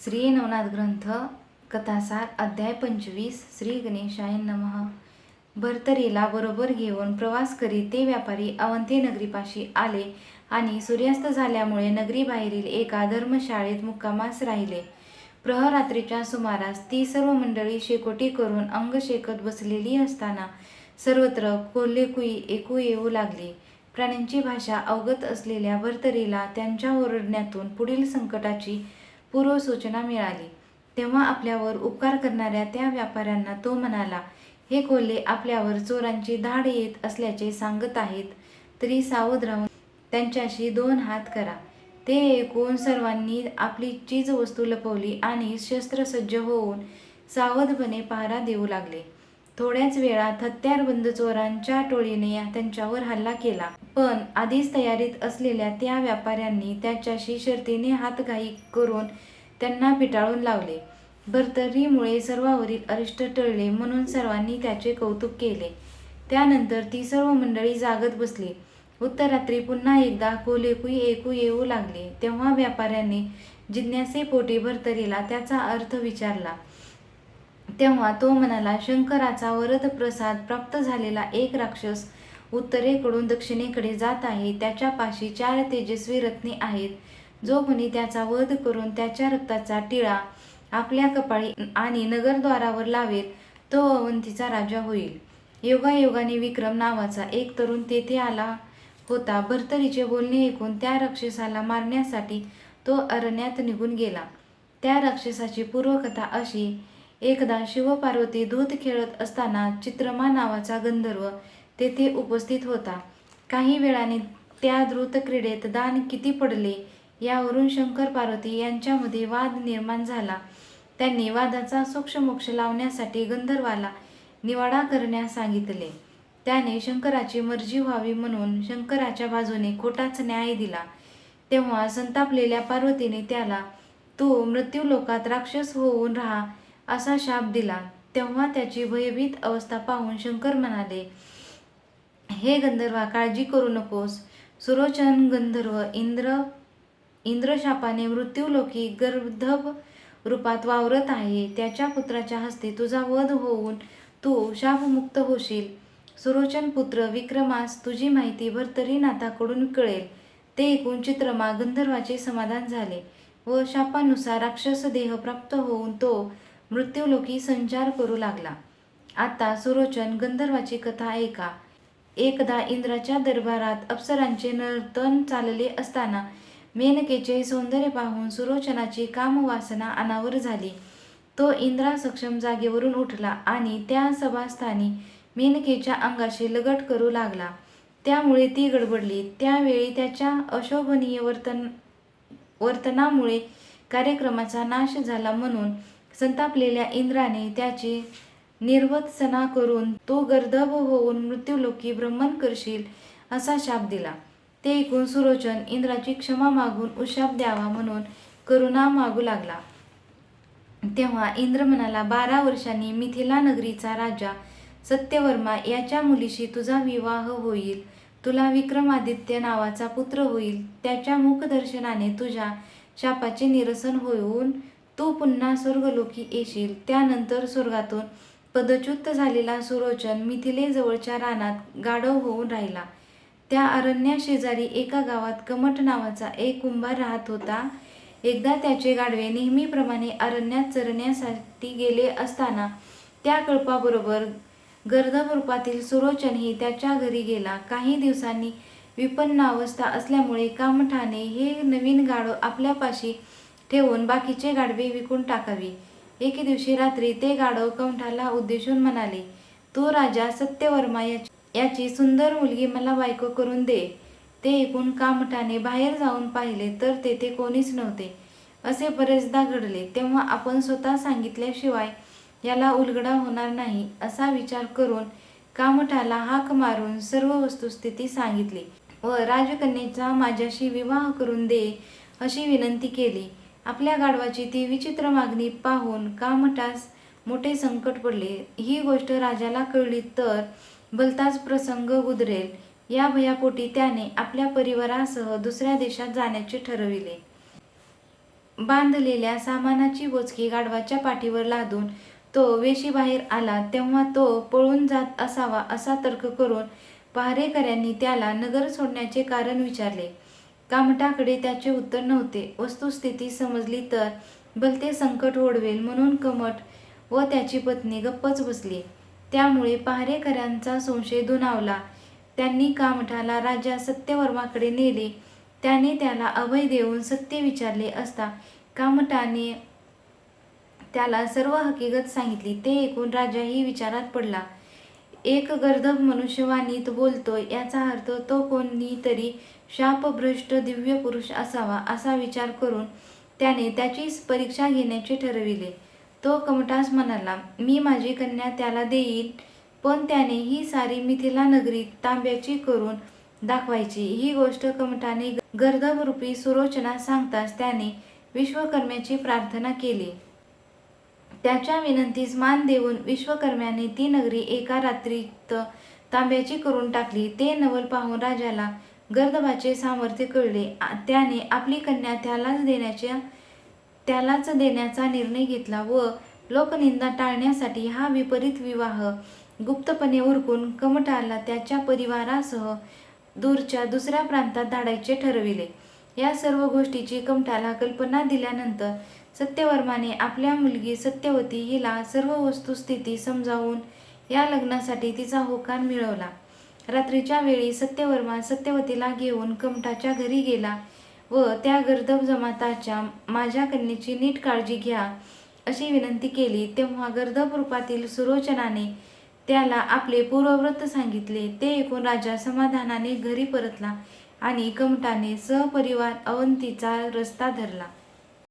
श्री नवनाथ ग्रंथ कथासार अध्याय 25 श्री गणेशाय नमः. भर्तरीला बरोबर घेऊन प्रवास करीत ते व्यापारी अवंती नगरीपाशी आले आणि सूर्यास्त झाल्यामुळे नगरीबाहेरील एका धर्मशाळेत मुक्कामास राहिले. प्रहरात्रीच्या सुमारास ती सर्व मंडळी शेकोटी करून अंग शेकत बसलेली असताना सर्वत्र कोल्हेकुई ऐकू येऊ लागली. प्राण्यांची भाषा अवगत असलेल्या भर्तरीला त्यांच्या ओरडण्यातून पुढील संकटाची पूर्वसूचना मिळाली. तेव्हा आपल्यावर उपकार करणाऱ्या त्या व्यापाऱ्यांना तो म्हणाला, हे कोल्हे आपल्यावर चोरांची धाड येत असल्याचे सांगत आहेत, तरी सावध राहून त्यांच्याशी 2 हात करा. ते ऐकून सर्वांनी आपली चीजवस्तू लपवली आणि शस्त्रसज्ज होऊन सावधपणे पहारा देऊ लागले. थोड्याच वेळात हत्यारबंद चोरांच्या टोळीने त्यांच्यावर हल्ला केला, पण आधीच तयारीत असलेल्या त्या व्यापाऱ्यांनी त्याच्याशी शर्तीने हातघाई करून त्यांना पिटाळून लावले. भर्तरीमुळे सर्वांवरील अरिष्ट टळले म्हणून सर्वांनी त्याचे कौतुक केले. त्यानंतर ती सर्व मंडळी जागत बसली. उत्तरात्री पुन्हा एकदा कोल्हेकुई ऐकू येऊ लागले. तेव्हा व्यापाऱ्यांनी जिज्ञासेपोटी भर्तरीला त्याचा अर्थ विचारला. तेव्हा तो म्हणाला, शंकराचा वरदप्रसाद प्राप्त झालेला एक राक्षस उत्तरेकडून दक्षिणेकडे जात आहे. त्याच्यापाशी 4 तेजस्वी रत्ने आहेत. जो कोणी त्याचा वध करून त्याच्या रक्ताचा टिळा आपल्या कपाळी आणि नगरद्वारावर लावेल, तो अवंतीचा राजा होईल. योगायोगाने विक्रम नावाचा एक तरुण तेथे आला होता. भर्तरीचे बोलणे ऐकून त्या राक्षसाला मारण्यासाठी तो अरण्यात निघून गेला. त्या राक्षसाची पूर्वकथा अशी, एकदा शिवपार्वती दूध खेळत असताना चित्रमा नावाचा गंधर्व तेथे उपस्थित होता. काही वेळाने त्या द्रुत क्रीडेत दान किती पडले यावरून शंकर पार्वती यांच्यामध्ये वाद निर्माण झाला. त्यांनी वादाचा सोक्षमोक्ष लावण्यासाठी गंधर्वाला निवाडा करण्यास सांगितले. त्याने शंकराची मर्जी व्हावी म्हणून शंकराच्या बाजूने खोटाच न्याय दिला. तेव्हा संतापलेल्या पार्वतीने त्याला, तू मृत्यूलोकात राक्षस होऊन राहा असा शाप दिला. तेव्हा त्याची भयभीत अवस्था पाहून शंकर म्हणाले, हे गंधर्वा, काळजी करू नकोस. सुरोचन गंधर्व इंद्रशापाने मृत्यूलोकी गर्दभ रूपात वावरत आहे. त्याच्या पुत्राच्या हस्ते तुझा वध होऊन तू शापमुक्त होशील. सुरोचन पुत्र विक्रमास तुझी माहिती भर्तरीनाथाकडून कळेल. ते ऐकून चित्रमा गंधर्वाचे समाधान झाले व शापानुसार राक्षस देह प्राप्त होऊन तो मृत्यूलोकी संचार करू लागला. आता सुरोचन गंधर्वाची कथा ऐका. एकदा इंद्राच्या दरबारात अप्सरांचे नर्तन चालले असताना मेनकेचे सौंदर्य पाहून सुरोचनाची कामवासना अनावर झाली. तो इंद्रासक्षम जागेवरून उठला आणि त्या सभास्थानी मेनकेच्या अंगाशी लगट करू लागला. त्यामुळे ती गडबडली. त्यावेळी त्याच्या अशोभनीय वर्तनामुळे कार्यक्रमाचा नाश झाला म्हणून संतापलेल्या इंद्राने त्याची निर्वत्सना करून तू गर्दभ होऊन मृत्यूलोकी भ्रमण करशील असा शाप दिला. ते ऐकून सुरोचन इंद्राची क्षमा मागून उशाप द्यावा म्हणून करुणा मागू लागला. तेव्हा इंद्र म्हणाला, 12 वर्षांनी मिथिला नगरीचा राजा सत्यवर्मा याच्या मुलीशी तुझा विवाह होईल. तुला विक्रमादित्य नावाचा पुत्र होईल. त्याच्या मुखदर्शनाने तुझ्या शापाचे निरसन होऊन तू पुन्हा स्वर्गलोकी येशील. त्यानंतर स्वर्गातून पदच्युत झालेला सुरोचन मिथिलेजवळच्या रानात गाढव होऊन राहिला. त्या अरण्याशेजारी एका गावात कमठ नावाचा एक कुंभार राहत होता. एकदा त्याचे गाढवे नेहमीप्रमाणे अरण्यात चरण्यासाठी गेले असताना त्या कळपाबरोबर गर्दभ रूपातील सुरोचनही त्याच्या घरी गेला. काही दिवसांनी विपन्नावस्था असल्यामुळे कामठाने हे नवीन गाढव आपल्यापाशी ठेवून बाकीचे गाढवे विकून टाकावी. एके दिवशी रात्री ते गाढव कमठाला उद्देशून म्हणाले, तू राजा सत्यवर्मा याची सुंदर मुलगी मला बायको करून दे. ते ऐकून कामठाने बाहेर जाऊन पाहिले तर तेथे कोणीच नव्हते. असे बरेचदा घडले. तेव्हा आपण स्वतः सांगितल्याशिवाय याला उलगडा होणार नाही असा विचार करून कामठाला हाक मारून सर्व वस्तुस्थिती सांगितली व राजकन्येचा माझ्याशी विवाह करून दे अशी विनंती केली. आपल्या गाढवाची ती विचित्र मागणी पाहून कामठास मोठे संकट पडले. ही गोष्ट राजाला कळली तर भलताच प्रसंग उद्रेल या भयापोटी त्याने आपल्या परिवारासह दुसऱ्या देशात जाण्याचे ठरविले. बांधलेल्या सामानाची बोचकी गाढवाच्या पाठीवर लादून तो वेशीबाहेर आला तेव्हा तो पळून जात असावा असा तर्क करून पहारेकऱ्यांनी त्याला नगर सोडण्याचे कारण विचारले. कामटाकडे त्याचे उत्तर नव्हते. वस्तुस्थिती समजली तर भलते संकट ओढवेल म्हणून कमट व त्याची पत्नी गप्पच बसली. त्यामुळे पहारेकऱ्यांचा संशय दुणावला. त्यांनी कामठाला राजा सत्यवर्माकडे नेले. त्याने त्याला अभय देऊन सत्य विचारले असता कामठाने त्याला सर्व हकीकत सांगितली. ते ऐकून राजाही विचारात पडला. एक गर्दभ मनुष्यवाणीत बोलतोय याचा अर्थ तो कोणीतरी शापभ्रष्ट दिव्य पुरुष असावा असा विचार करून त्याने त्याची परीक्षा घेण्याचे ठरविले. तो कमठास म्हणाला, मी माझी कन्या त्याला देईन, पण त्याने ही सारी मिथिला नगरी तांब्याची करून दाखवायची. ही गोष्ट कमठाने गर्दभरूपी सुरोचना सांगताच त्याने विश्वकर्म्याची प्रार्थना केली. त्याच्या विनंतीस मान देऊन विश्वकर्म्याने ती नगरी एका रात्रीत तांब्याची करून टाकली. ते नवल पाहून राजाला गर्दभाचे सामर्थ्य कळले. त्याने आपली कन्या त्यालाच देण्याचा निर्णय घेतला व लोकनिंदा टाळण्यासाठी हा विपरीत विवाह गुप्तपणे उरकून कमठाला त्याच्या परिवारासह दूरच्या दुसऱ्या प्रांतात धाडायचे ठरविले. या सर्व गोष्टीची कमठाला कल्पना दिल्यानंतर सत्यवर्माने आपल्या मुलगी सत्यवती हिला सर्व वस्तुस्थिती समजावून या लग्नासाठी तिचा होकार मिळवला. रात्रीच्या वेळी सत्यवर्मा सत्यवतीला घेऊन कमठाच्या घरी गेला व त्या गर्दभ जमाताच्या माझ्या कन्येची नीट काळजी घ्या अशी विनंती केली. तेव्हा गर्दभ रूपातील सुरोचनाने त्याला आपले पूर्वव्रत सांगितले. ते ऐकून राजा समाधानाने घरी परतला आणि कमठाने सहपरिवार अवंतीचा रस्ता धरला.